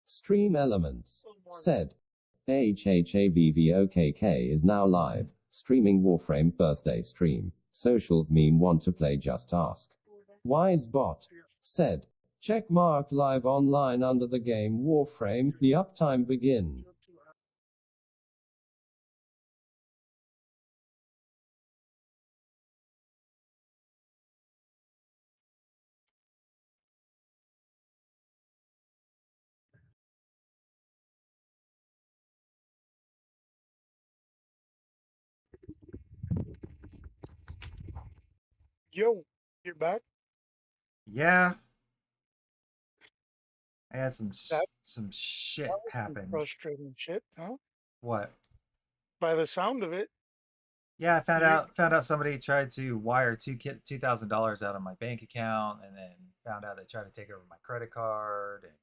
Stream Elements said HHAVVOKK is now live, streaming Warframe birthday stream. Social meme want to play just ask. Wisebot said check mark live online under the game Warframe, the uptime begin. Yo, you're back? Yeah. I had some That- some shit That was some happen. frustrating shit, huh? What? By the sound of it. Yeah, I You- found out somebody tried to wire $2,000 out of my bank account, and then found out they tried to take over my credit card. And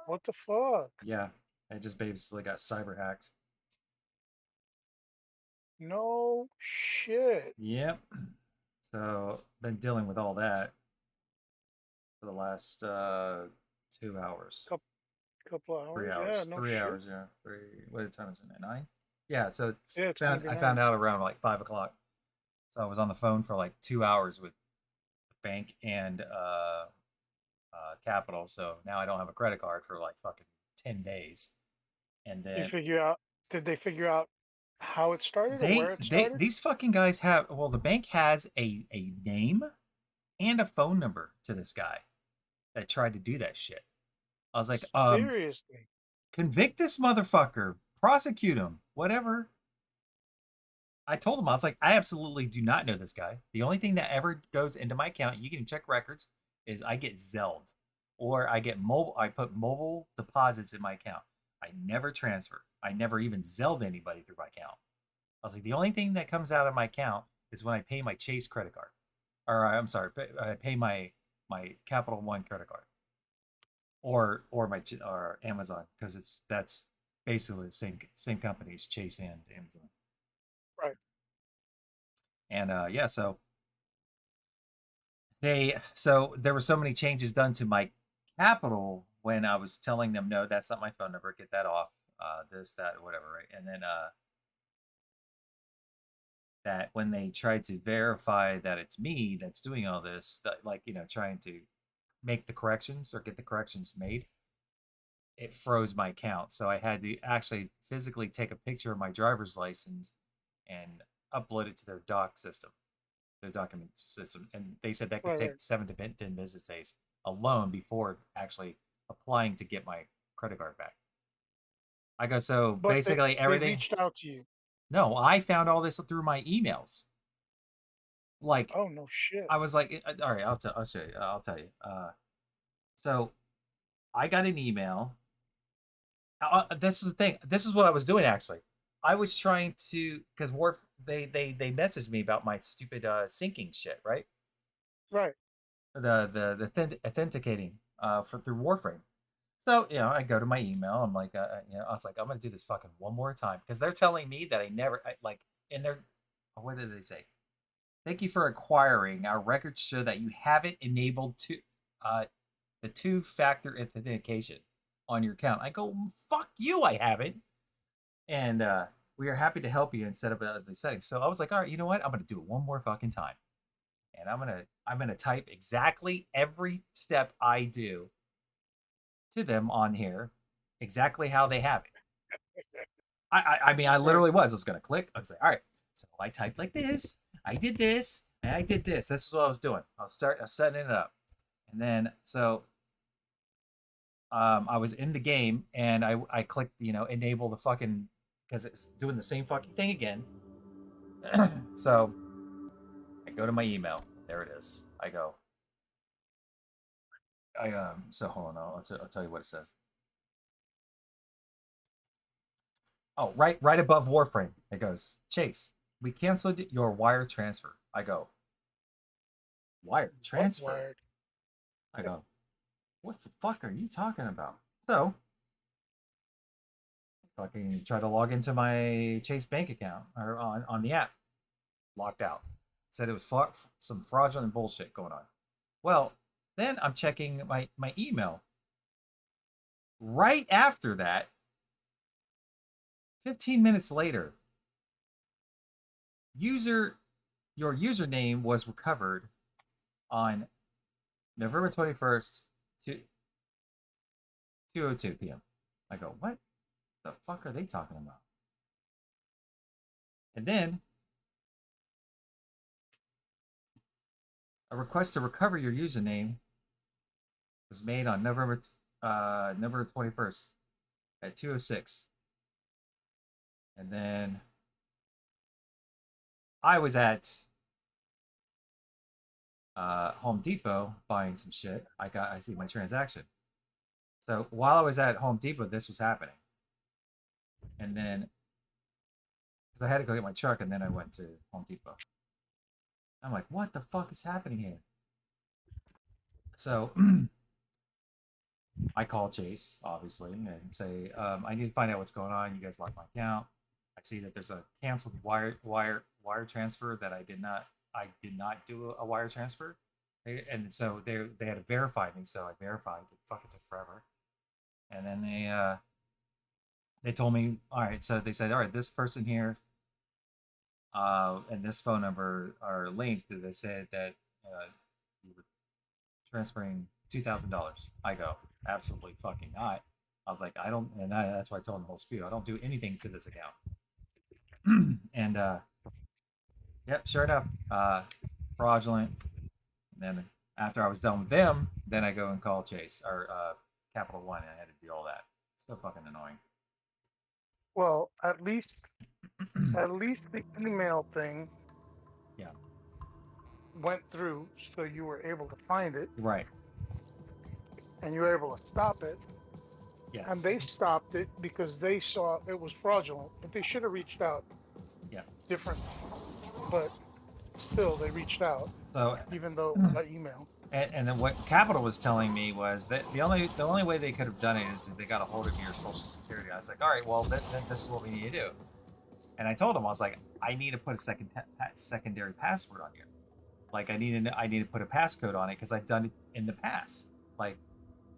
What the fuck? yeah, I just basically got cyber hacked. No shit. Yep. So been dealing with all that for the last 2 hours. Couple hours. 3 hours. Yeah, no 3 shit. hours, yeah. What time is it? 9? Yeah, so Yeah, it's I 99. found out around like 5 o'clock. So I was on the phone for like 2 hours with the bank and Capital. So now I don't have a credit card for like fucking 10 days. And then Did they figure out how it started or where it started? these fucking guys have, well, the bank has a name and a phone number to this guy that tried to do that shit. I was like, Seriously. convict this motherfucker, prosecute him, whatever. I told him, I was like, I absolutely do not know this guy. The only thing that ever goes into my account, you can check records, is I get Zelled, or I put mobile deposits in my account. I never transfer. I never even Zelled anybody through my account. I was like, the only thing that comes out of my account is when I pay my Chase credit card, or I'm sorry, I pay my Capital One credit card, or Amazon, because that's basically the same companies, Chase and Amazon. Right. And yeah, so there were so many changes done to my Capital when I was telling them, no, that's not my phone number, get that off, this, that, whatever, right? And then that when they tried to verify that it's me that's doing all this, that, like, trying to make the corrections or get the corrections made, it froze my account. So I had to actually physically take a picture of my driver's license and upload it to their document system. And they said that could take 7 to 10 business days alone before actually applying to get my credit card back. I go, so But basically everything. They reached out to you. No, I found all this through my emails. Like, oh no shit. I was like, all right, I'll show you. I'll tell you. So I got an email. This is the thing. This is what I was doing actually. I was trying to, because they messaged me about my stupid syncing shit, right? Right. The authenticating through Warframe. So I go to my email. I'm like, I was like, I'm gonna do this fucking one more time, because they're telling me that in their, what did they say? Thank you for acquiring. Our records show that you haven't enabled the two-factor authentication on your account. I go, fuck you, I haven't. And we are happy to help you instead of the settings. So I was like, all right, you know what? I'm gonna do it one more fucking time, and I'm gonna type exactly every step I do to them on here, exactly how they have it. I mean, I literally was gonna click. I was like, all right. So I typed like this. I did this, and I did this. This is what I was doing. I was setting it up, and then so I was in the game, and I clicked, enable the fucking, because it's doing the same fucking thing again. So I go to my email. There it is. So hold on, I'll tell you what it says. Oh, right above Warframe, it goes, Chase, we canceled your wire transfer. I go, wire transfer? Wired. I go, what the fuck are you talking about? So fucking try to log into my Chase bank account or on the app. Locked out. Said it was some fraudulent bullshit going on. Well, then I'm checking my email. Right after that, 15 minutes later, your username was recovered on November 21st, 2:02 p.m. I go, what the fuck are they talking about? And then a request to recover your username was made on November 21st at 2:06. And then I was at Home Depot buying some shit. I see my transaction. So while I was at Home Depot, this was happening. And then, because I had to go get my truck, and then I went to Home Depot. I'm like, what the fuck is happening here? So I call Chase, obviously, and say, I need to find out what's going on. You guys locked my account. I see that there's a canceled wire transfer that I did not do a wire transfer, and so they had to verify me. So I verified. It fucking took forever, and then they told me, all right. So they said, all right, this person here, and this phone number are linked. They said that you were transferring $2,000. I go, absolutely fucking not. I was like, I don't, and that's why I told them the whole spiel. I don't do anything to this account. And yep, sure enough, fraudulent. And then after I was done with them, then I go and call Chase or Capital One, and I had to do all that. So fucking annoying. Well, at least the email thing, yeah, went through, so you were able to find it, right, and you were able to stop it. yes, and they stopped it because they saw it was fraudulent. But they should have reached out. Yeah. Different, but still they reached out. So even though it was by email. And then what Capital was telling me was that the only way they could have done it is if they got a hold of your social security. I was like, all right, well then this is what we need to do. And I told them, I was like, I need to put a secondary password on here. Like I need to put a passcode on it because I've done it in the past. Like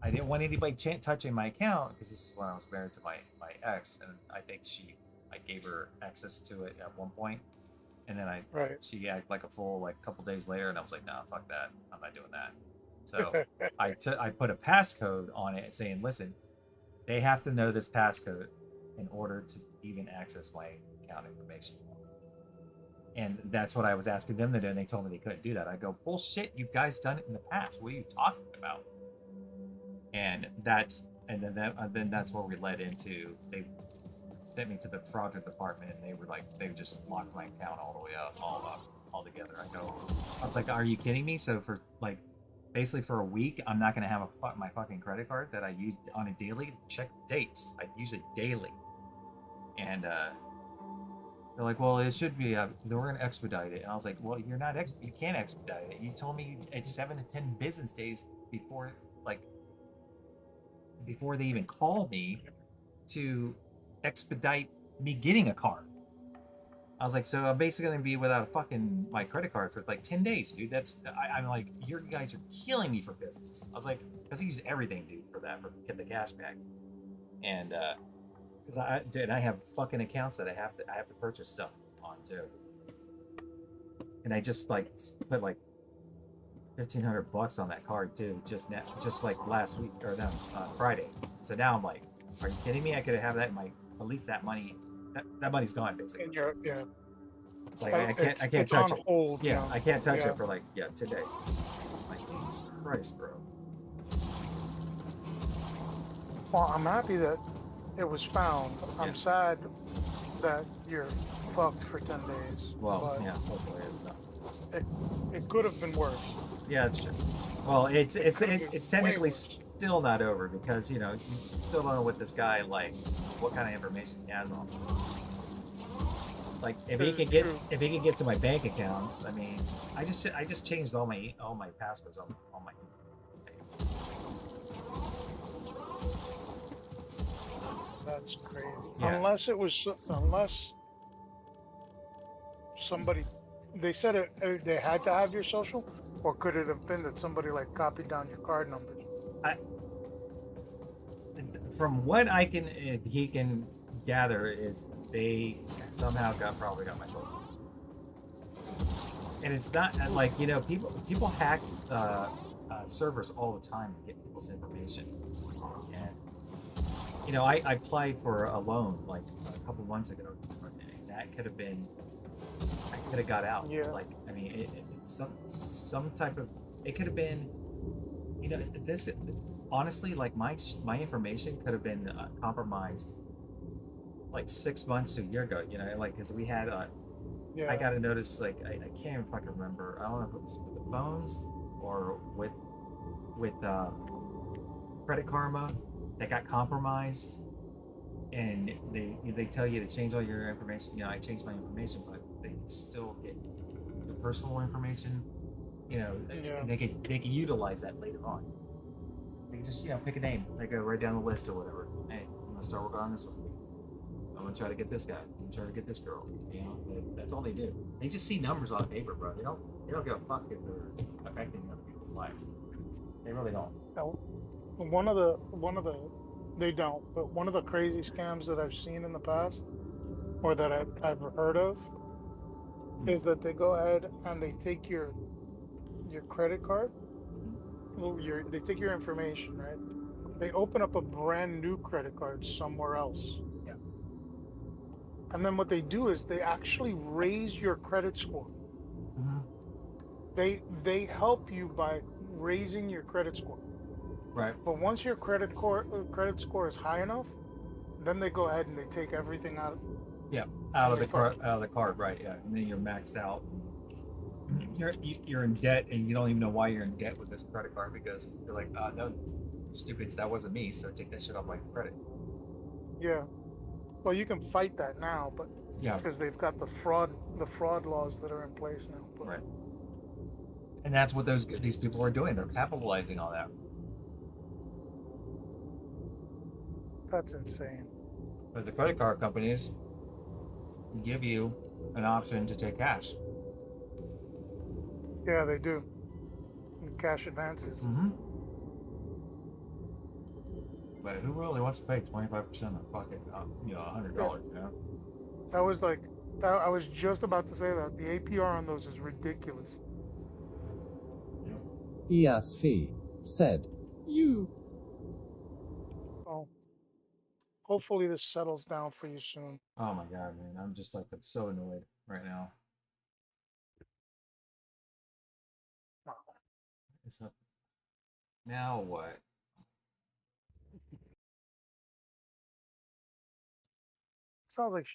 I didn't want anybody touching my account because this is when I was married to my ex, and I think I gave her access to it at one point, and then she acted like a fool like a couple days later, and I was like, nah, fuck that, I'm not doing that. So I put a passcode on it saying, listen, they have to know this passcode in order to even access my account information. And that's what I was asking them to do, and they told me they couldn't do that. I go, bullshit, you guys done it in the past. What are you talking about? And that's where we led into. They sent me to the fraud department, and they just locked my account all the way up, all together. I was like, are you kidding me? So for basically for a week, I'm not gonna have my fucking credit card that I use on a daily. Check dates. I use it daily, and they're like, well, it should be. We're gonna expedite it, and I was like, well, you're not. You can't expedite it. You told me it's 7 to 10 business days before they even call me to expedite me getting a card. I was like, so I'm basically gonna be without my credit card for like 10 days, dude. I'm like, you guys are killing me for business. I was like, because I use everything, dude, for get the cash back. And because I have fucking accounts that I have to purchase stuff on too. And I just put like $1,500 on that card too, just like last week or Friday. So now I'm like, are you kidding me? I could have that at least that money. That money's gone basically. And like I can't touch it. Hold, yeah, I can't touch it for 2 days. Like Jesus Christ, bro. Well, I'm happy that it was found. I'm sad that you're fucked for 10 days. Well, yeah, hopefully it could have been worse. Yeah, it's true. Well, it's technically still not over because you still don't know what this guy what kind of information he has on him. Like if he can get to my bank accounts, I mean, I just changed all my passwords on my. That's crazy. Yeah. Unless somebody they said they had to have your social, or could it have been that somebody like copied down your card numbers? I, from what I can he can gather is they somehow probably got my social. And it's not like, you know, people hack servers all the time to get people's information. And you know, I applied for a loan like a couple months ago, and that could have been, I could have got out. Yeah. Like, I mean, it's some type of, it could have been, you know, this honestly, like my information could have been compromised like 6 months to a year ago. You know, like because we had Yeah. I got a notice, like I can't even fucking remember. I don't know if it was with the phones or with Credit Karma that got compromised, and they tell you to change all your information. You know, I changed my information, but they can still get your personal information. You know, Yeah. and they can utilize that later on. They can just, you know, pick a name. They go right down the list or whatever. Hey, I'm gonna start working on this one. I'm gonna try to get this guy. I'm gonna try to get this girl. You know, that's all they do. They just see numbers on paper, bro. They don't give a fuck if they're affecting other people's lives. They really don't. Now, one of the they don't, but one of the crazy scams that I've seen in the past, or that I've heard of, is that they go ahead and they take your credit card, well, they take your information, right? They open up a brand new credit card somewhere else. Yeah. And then what they do is they actually raise your credit score. Mm-hmm. They help you by raising your credit score. Right. But once your credit score is high enough, then they go ahead and they take everything out. Yeah, out of the card, right? Yeah, and then you're maxed out. You're in debt, and you don't even know why you're in debt with this credit card, because you're like, no, stupids, that wasn't me, so take that shit off my credit. Yeah. Well, you can fight that now, but Yeah, because they've got the fraud laws that are in place now. But, right. And that's what these people are doing. They're capitalizing on that. that's insane. But the credit card companies give you an option to take cash. Yeah, they do. Cash advances. Mm-hmm. But who really wants to pay 25% of fucking, $100? Yeah. You know? That was like, I was just about to say that the APR on those is ridiculous. ESV said, "You." Well, hopefully this settles down for you soon. Oh my god, man! I'm so annoyed right now. It's up. Now what? Sounds like